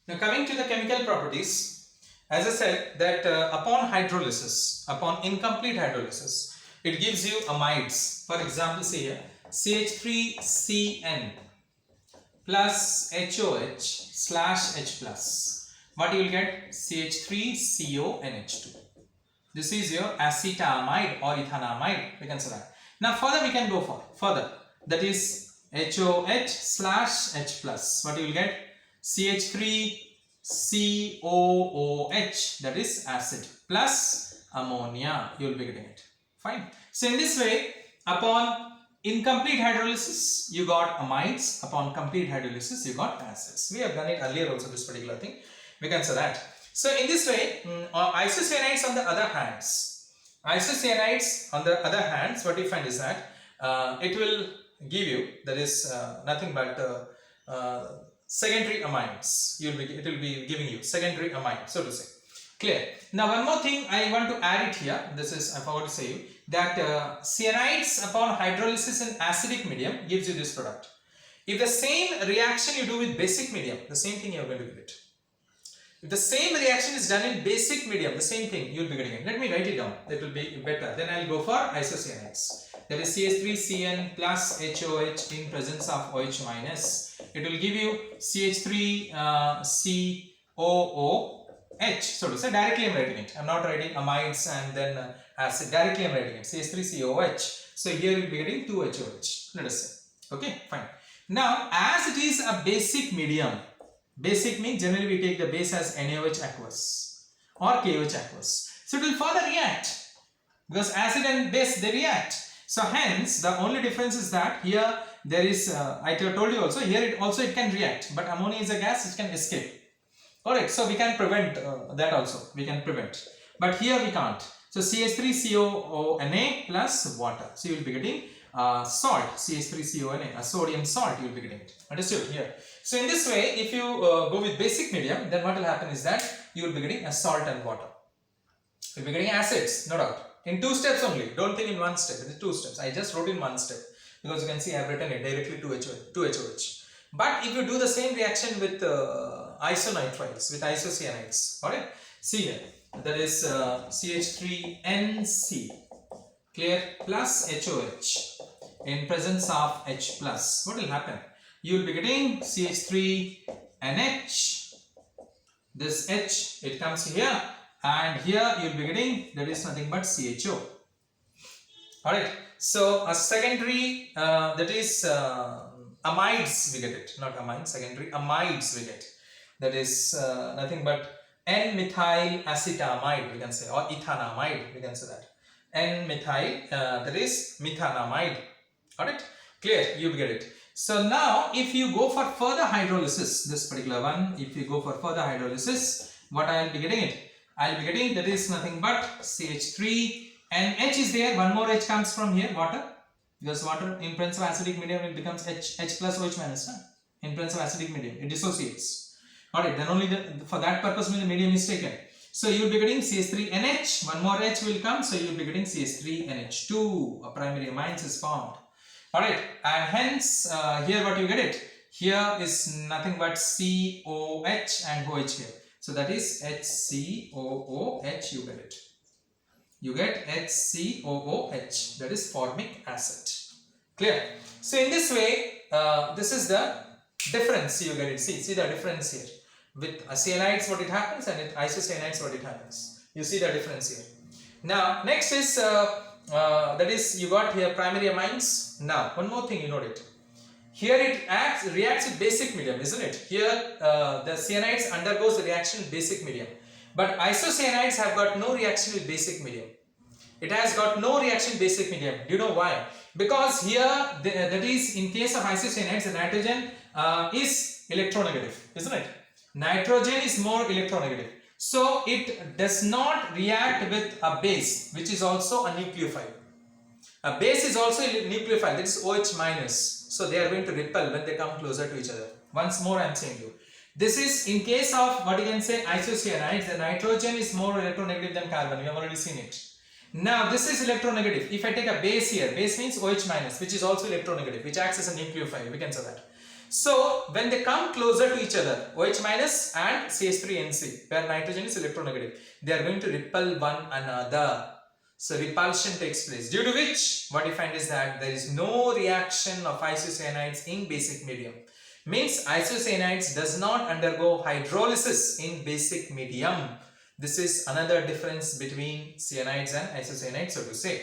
Now coming to the chemical properties, as I said that upon hydrolysis, upon incomplete hydrolysis, it gives you amides. For example, say here CH3CN plus HOH slash H plus. What you will get? CH3CONH2. This is your acetamide or ethanamide. We can say that. Now further we can go for further. That is HOH slash H plus. What you will get? CH3COOH, that is acid, plus ammonia. You will be getting it. Fine. So in this way, upon incomplete hydrolysis, you got amides. Upon complete hydrolysis, you got acids. We have done it earlier also, this particular thing. We can say that. So in this way, isocyanides on the other hands, what you find is that it will give you, that is nothing but secondary amines. It will be giving you secondary amines, so to say. Clear. Now one more thing I want to add it here. This is, I forgot to say you, that cyanides upon hydrolysis in acidic medium gives you this product. If the same reaction you do with basic medium, the same thing you are going to give it. If the same reaction is done in basic medium, the same thing you will be getting it. Let me write it down. That will be better. Then I will go for isocyanides. That is CH3CN plus HOH in presence of OH minus. It will give you CH3COOH. So to say, directly I am writing it. I am not writing amides and then acid. Directly I am writing it. CH3COOH. So here you will be getting 2HOH. Let us say. Okay, fine. Now, as it is a basic medium, basic means generally we take the base as NaOH aqueous or KOH aqueous. So it will further react because acid and base, they react. So hence the only difference is that here there is, I told you also, here it can react, but ammonia is a gas, it can escape. Alright, so we can prevent that also, we can prevent. But here we can't. So CH3COONA plus water. So you will be getting salt, CH3CONA, a sodium salt you will be getting it. Understood here? So in this way, if you go with basic medium, then what will happen is that you will be getting a salt and water. You will be getting acids, no doubt. In 2 steps only. Don't think in 1 step. It is 2 steps. I just wrote in 1 step because you can see I have written it directly to HOH. But if you do the same reaction with isonitriles, with isocyanides, alright? See here, that is CH3NC, clear, plus HOH in presence of H plus. What will happen? You will be getting CH3NH. This H, it comes here, and here you will be getting, that is nothing but CHO. Alright, so a secondary, that is amides we get it, not amines, secondary amides we get. That is nothing but N-methyl acetamide we can say, or ethanamide we can say that. N-methyl, that is methanamide. Alright, clear, you get it. So now if you go for further hydrolysis, this particular one, if you go for further hydrolysis, what I will be getting it? I will be getting, that is nothing but CH3 and H is there, one more H comes from here, water, because water in presence of acidic medium it becomes H plus OH minus, in presence of acidic medium it dissociates. Alright, then only for that purpose when the medium is taken. So you will be getting CH3NH, one more H will come, so you will be getting CH3NH2, a primary amines is formed. Alright, and hence here what you get it, here is nothing but COH and OH here. So that is HCOOH, you get it. You get HCOOH, that is formic acid. Clear? So in this way, this is the difference you get it. See the difference here. With cyanides what it happens and with isocyanides what it happens. You see the difference here. Now next is, that is you got here primary amines. Now one more thing you note it. Here it reacts with basic medium, isn't it? Here the cyanides undergoes the reaction with basic medium. But isocyanides have got no reaction with basic medium. It has got no reaction with basic medium. Do you know why? Because here, that is in case of isocyanides, the nitrogen is electronegative, isn't it? Nitrogen is more electronegative. So it does not react with a base, which is also a nucleophile. A base is also a nucleophile, that is OH minus. So they are going to repel when they come closer to each other. Once more I am saying you. This is in case of what you can say isocyanides, the nitrogen is more electronegative than carbon. We have already seen it. Now this is electronegative. If I take a base here, base means OH minus, which is also electronegative, which acts as a nucleophile. We can say that. So when they come closer to each other, OH minus and CH3NC, where nitrogen is electronegative, they are going to repel one another. So repulsion takes place, due to which what you find is that there is no reaction of isocyanides in basic medium. Means isocyanides does not undergo hydrolysis in basic medium. This is another difference between cyanides and isocyanides, so to say.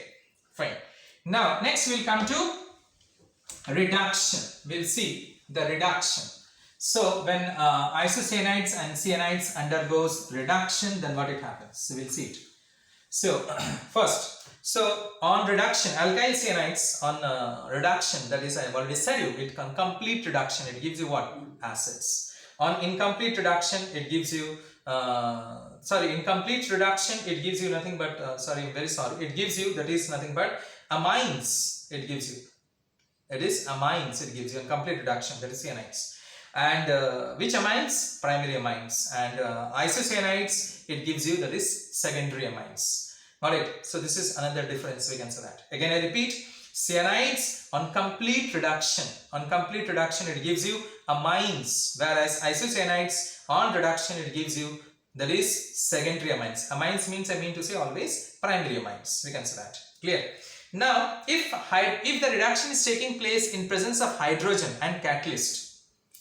Fine. Now next we'll come to reduction. We'll see the reduction. So when isocyanides and cyanides undergoes reduction, then what it happens? So we'll see it. So first, so on reduction, alkyl cyanides on reduction, that is I have already said you, it can complete reduction, it gives you what? Acids. On incomplete reduction, it gives you incomplete reduction, it gives you nothing but I'm very sorry, it gives you, that is nothing but amines. It gives you, it is amines, it gives you a complete reduction, that is cyanides. And which amines? Primary amines. And isocyanides, it gives you, that is secondary amines. Alright, so this is another difference, we can say that. Again I repeat, cyanides on complete reduction, it gives you amines, whereas isocyanides on reduction, it gives you, that is secondary amines. Amines means, I mean to say always primary amines, we can say that. Clear? Now if the reduction is taking place in presence of hydrogen and catalyst,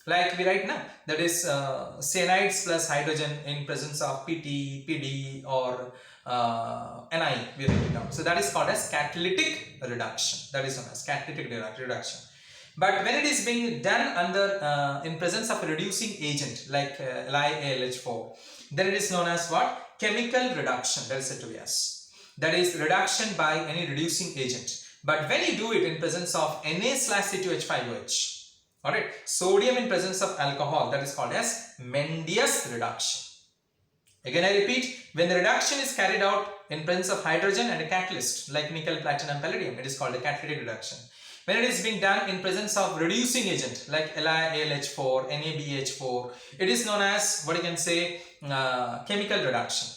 like we write now, that is cyanides plus hydrogen in presence of PT, PD or Ni, we write it down. So that is called as catalytic reduction. That is known as catalytic reduction. But when it is being done under in presence of a reducing agent like LiAlH4, then it is known as what? Chemical reduction. That is said to be as. That is reduction by any reducing agent. But when you do it in presence of Na/C2H5OH, alright, sodium in presence of alcohol, that is called as Mendius reduction. Again I repeat, when the reduction is carried out in presence of hydrogen and a catalyst like nickel, platinum, palladium, it is called a catalytic reduction. When it is being done in presence of reducing agent like LiAlH4, NaBH4, it is known as what you can say chemical reduction,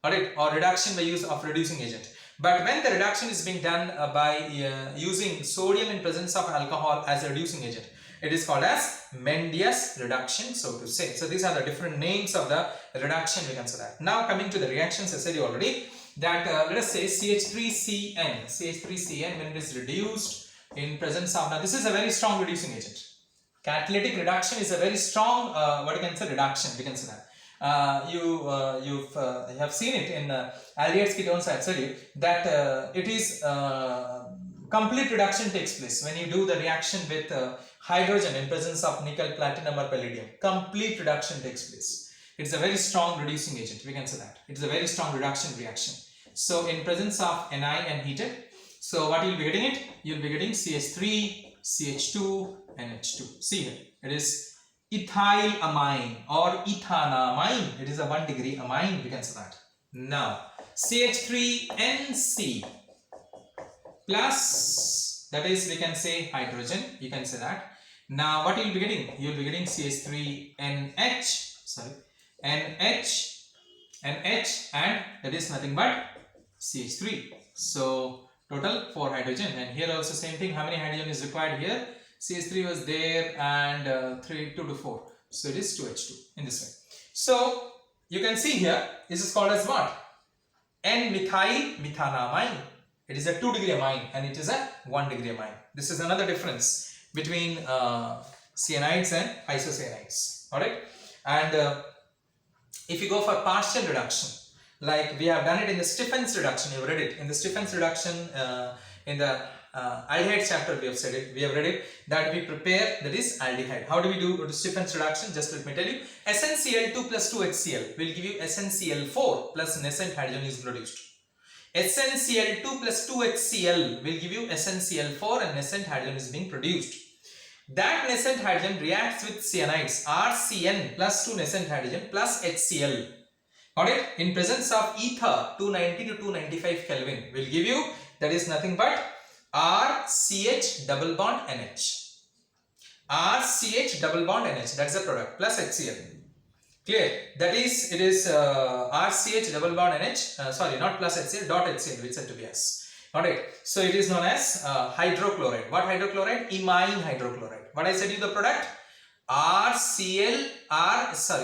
alright, or reduction by use of reducing agent. But when the reduction is being done by using sodium in presence of alcohol as a reducing agent, it is called as Mendius reduction, so to say. So these are the different names of the reduction, we can say that. Now coming to the reactions, I said you already that let us say CH3CN, when it is reduced in presence of, now this is a very strong reducing agent. Catalytic reduction is a very strong what you can say reduction, we can say that. You have seen it in aldehydes ketones. I have said you that it is complete reduction takes place when you do the reaction with hydrogen in presence of nickel, platinum or palladium. Complete reduction takes place. It's a very strong reducing agent, we can say that. It's a very strong reduction reaction. So in presence of Ni and heated, so what you'll be getting it? You'll be getting CH3, CH2 and H2. See here, it is ethyl amine or ethanamine. It is a 1 degree amine, we can say that. Now CH3NC plus, that is we can say hydrogen, you can say that. Now what you'll be getting? You'll be getting CH3NH, NH and that is nothing but CH3. So total 4 hydrogen, and here also same thing. How many hydrogen is required here? CH3 was there and 2 to 4. So it is 2H2 in this way. So you can see here, this is called as what? N-methyl methanamine. It is a 2 degree amine and it is a 1 degree amine. This is another difference between cyanides and isocyanides. Alright. And if you go for partial reduction, like we have done it in the Stephen's reduction, you have read it. In the Stephen's reduction in the aldehyde chapter, we have said it, we have read it, that we prepare, that is aldehyde. How do we do Stephen's reduction? Just let me tell you. SnCl2 plus 2HCl will give you SnCl4 plus nascent hydrogen is produced. SnCl2 plus 2HCl will give you SnCl4 and nascent hydrogen is being produced. That nascent hydrogen reacts with cyanides RCN plus 2 nascent hydrogen plus HCl. Alright, in presence of ether 290 to 295 Kelvin will give you, that is nothing but RCH double bond NH. RCH double bond NH, that's the product, plus HCl. Clear? That is, it is RCH double bond NH, sorry, not plus HCl, dot HCl, which is said to be S. Alright, so it is known as hydrochloride. What hydrochloride? Imine hydrochloride. What I said you the product?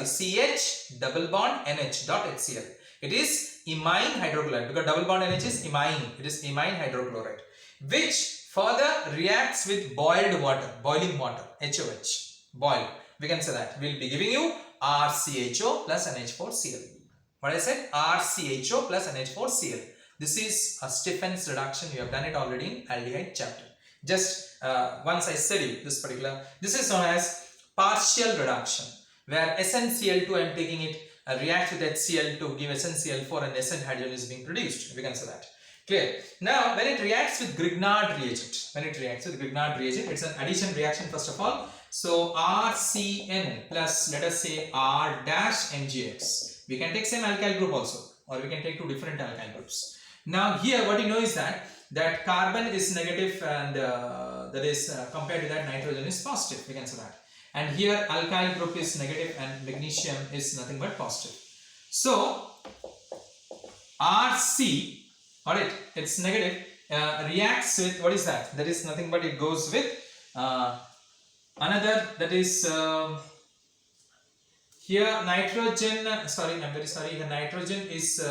CH double bond NH dot HCl. It is imine hydrochloride because double bond NH is imine. It is imine hydrochloride, which further reacts with boiling water, HOH. Boil. We can say that. We will be giving you RCHO plus NH4Cl. What I said? RCHO plus NH4Cl. This is a Stephen's reduction. You have done it already in aldehyde chapter. Just once I said you this particular. This is known as partial reduction, where SnCl2 I am taking it reacts with HCl to give SnCl4 and Sn hydrogen is being produced. We can say that. Clear? Now, when it reacts with Grignard reagent, it's an addition reaction first of all. So RCN plus let us say R dash MgX. We can take same alkyl group also, or we can take two different alkyl groups. Now here what you know is that carbon is negative and that is compared to that nitrogen is positive. We can say that. And here alkyl group is negative and magnesium is nothing but positive. So RC, alright, it's negative, reacts with what is that? That is nothing but it goes with another, that is here nitrogen, sorry, I'm very sorry, the nitrogen is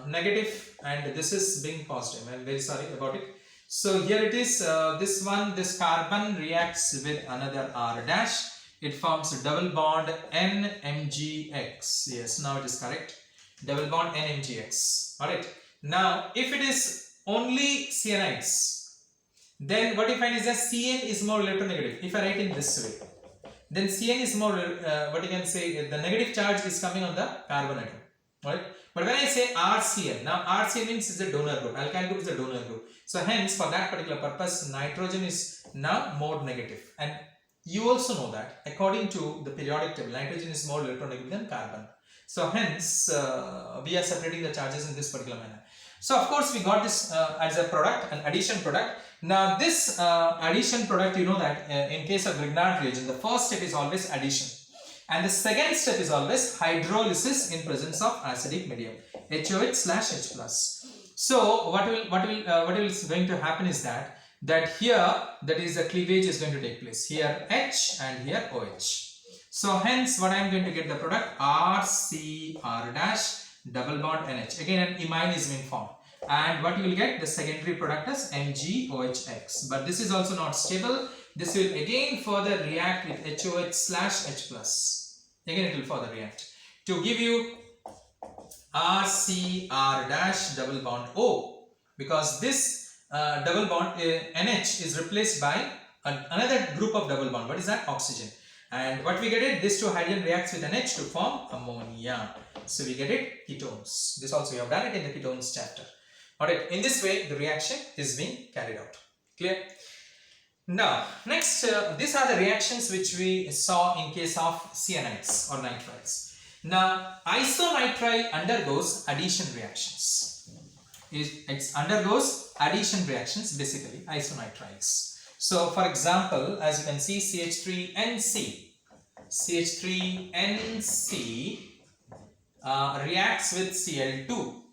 negative and this is being positive. I'm very sorry about it. So here it is, this carbon reacts with another R dash. It forms a double bond NMGX. Yes, now it is correct. Double bond NMGX. Alright. Now, if it is only cyanides, then what you find is that Cn is more electronegative. If I write in this way, then Cn is more, what you can say, the negative charge is coming on the carbon atom. Right? But when I say RCl, now RCl means is a donor group, alkyl group is a donor group. So hence for that particular purpose, nitrogen is now more negative. And you also know that according to the periodic table, nitrogen is more electronegative than carbon. So hence we are separating the charges in this particular manner. So of course we got this as a product, an addition product. Now this addition product, you know that in case of Grignard reagent, the first step is always addition. And the second step is always hydrolysis in presence of acidic medium, HOH slash H plus. So what is going to happen is that here that is the cleavage is going to take place. Here H and here OH. So hence what I am going to get the product RCR dash double bond NH. Again an imine is being formed. And what you will get, the secondary product is MgOHX. But this is also not stable. This will again further react with HOH slash H plus. Again it will further react to give you RCR dash double bond O, because this double bond NH is replaced by another group of double bond. What is that? Oxygen. And what we get it, this two hydrogen reacts with NH to form ammonia. So we get it ketones. This also we have done it in the ketones chapter. Alright, in this way the reaction is being carried out. Clear? Now, next, these are the reactions which we saw in case of cyanides or nitriles. Now, isonitrile undergoes addition reactions. It undergoes addition reactions, basically, isonitriles. So, for example, as you can see, CH3NC reacts with Cl2.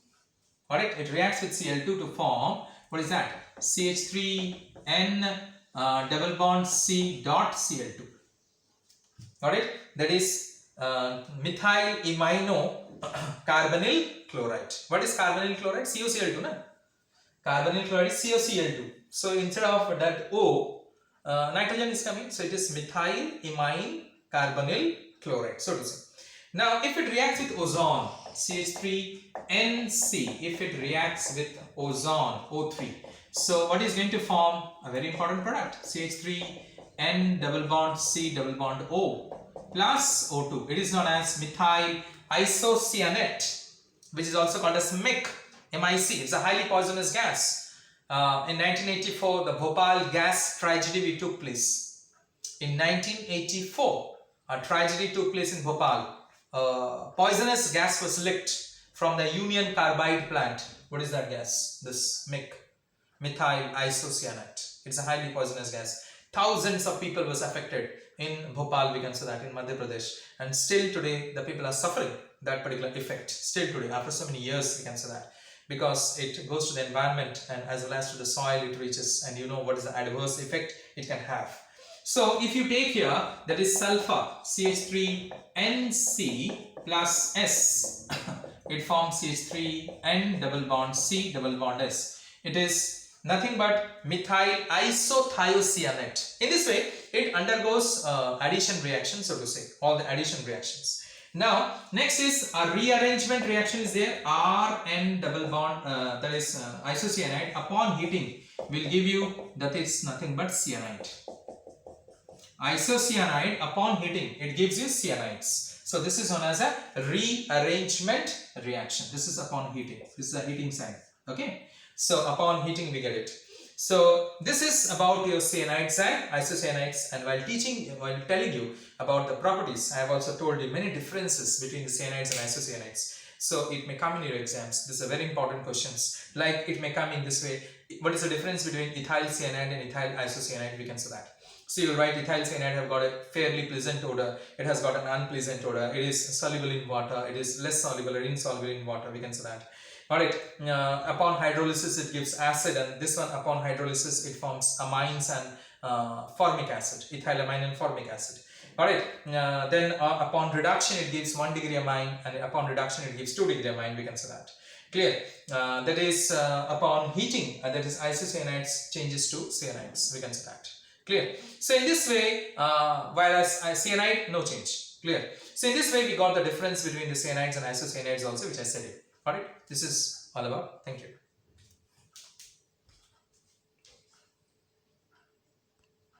Alright, it reacts with Cl2 to form, what is that? CH3N double bond C dot Cl2. Alright, that is methyl imino carbonyl chloride. What is carbonyl chloride? COCl2, na? Carbonyl chloride is COCl2. So instead of that O, nitrogen is coming. So it is methyl imine carbonyl chloride, so to say. Now, if it reacts with ozone, CH3NC, if it reacts with ozone, O3. So what is going to form? A very important product, CH3N double bond C double bond O plus O2. It is known as methyl isocyanate, which is also called as MIC. It's a highly poisonous gas. In 1984, the Bhopal gas tragedy took place. In 1984, a tragedy took place in Bhopal. Poisonous gas was leaked from the Union Carbide plant. What is that gas? This MIC. Methyl isocyanate. It's a highly poisonous gas. Thousands of people was affected in Bhopal, we can say that, in Madhya Pradesh. And still today, the people are suffering that particular effect. Still today, after so many years, we can say that. because it goes to the environment and as well as to the soil it reaches, and you know what is the adverse effect it can have. So if you take here, that is sulfur CH3NC plus S, it forms CH3N double bond C double bond S. It is nothing but methyl isothiocyanate. In this way, it undergoes addition reaction, so to say, all the addition reactions. Now, next is a rearrangement reaction is there. Rn double bond, that is isocyanide, upon heating will give you, that is nothing but cyanide. Isocyanide, upon heating, it gives you cyanides. So this is known as a rearrangement reaction. This is upon heating. This is a heating sign. Okay. So upon heating we get it. So this is about your cyanides and isocyanides, and while telling you about the properties, I have also told you many differences between the cyanides and isocyanides. So it may come in your exams. These are very important questions. Like it may come in this way. What is the difference between ethyl cyanide and ethyl isocyanide? We can say that. So you write ethyl cyanide have got a fairly pleasant odor. It has got an unpleasant odor. It is soluble in water. It is less soluble or insoluble in water. We can say that. Alright, upon hydrolysis it gives acid, and this one upon hydrolysis it forms amines and formic acid, ethylamine and formic acid. Alright, then upon reduction it gives 1 degree amine, and upon reduction it gives 2 degree amine, we can say that. Clear? That is upon heating, that is isocyanides changes to cyanides, we can say that. Clear? So in this way, whereas cyanide, no change. Clear? So in this way we got the difference between the cyanides and isocyanides also, which I said it. Alright, this is all about. Thank you.